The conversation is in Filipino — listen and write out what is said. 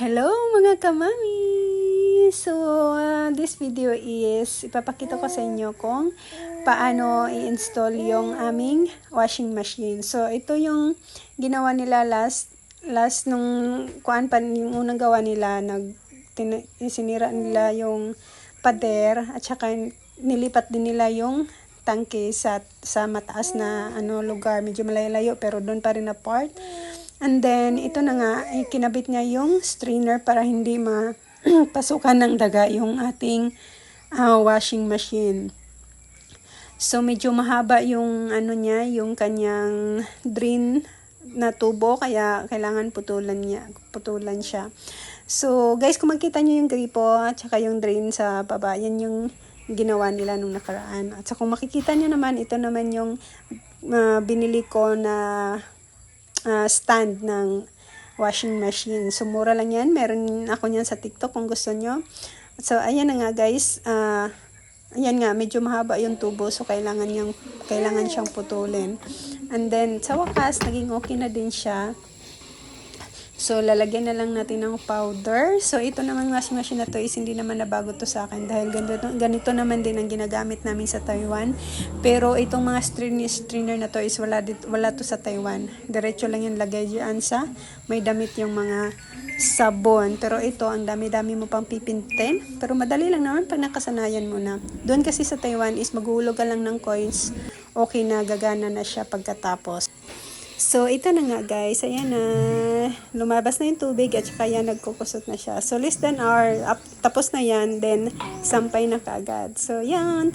Hello mga kamami! So, this video is ipapakita ko sa inyo kung paano i-install yung aming washing machine. So, ito yung ginawa nila last nung kuan pa yung unang gawa nila, sinira nila yung pader at saka nilipat din nila yung tangke sa mataas na lugar, medyo malayo pero doon pa rin na part. And then, ito na nga, kinabit niya yung strainer para hindi pasukan ng daga yung ating washing machine. So, medyo mahaba yung niya, yung kanyang drain na tubo, kaya kailangan putulan siya. So, guys, kung makita niyo yung gripo at saka yung drain sa baba, yan yung ginawa nila nung nakaraan. At saka kung makikita niyo naman, ito naman yung binili ko na stand ng washing machine. So, mura lang yan. Meron ako niyan sa TikTok kung gusto nyo. So, ayan na nga guys. Ayan nga, medyo mahaba yung tubo. So, kailangan siyang putulin. And then, sa wakas, naging okay na din siya. So, lalagyan na lang natin ng powder. So, ito naman washing machine na to is hindi naman nabago to sa akin dahil ganito naman din ang ginagamit namin sa Taiwan. Pero itong mga strainer na to is wala to sa Taiwan. Diretso lang yung lagay dyan sa may damit yung mga sabon. Pero ito, ang dami-dami mo pang pipintin. Pero madali lang naman pag nakasanayan mo na. Doon kasi sa Taiwan is maghuhulog ka lang ng coins. Okay na, gagana na siya pagkatapos. So, ito na nga guys. Ayan na. Lumabas na yung tubig at saka yan, nagkukusot na siya. So, less than hour. Tapos na yan. Then, sampay na kaagad. So, yan.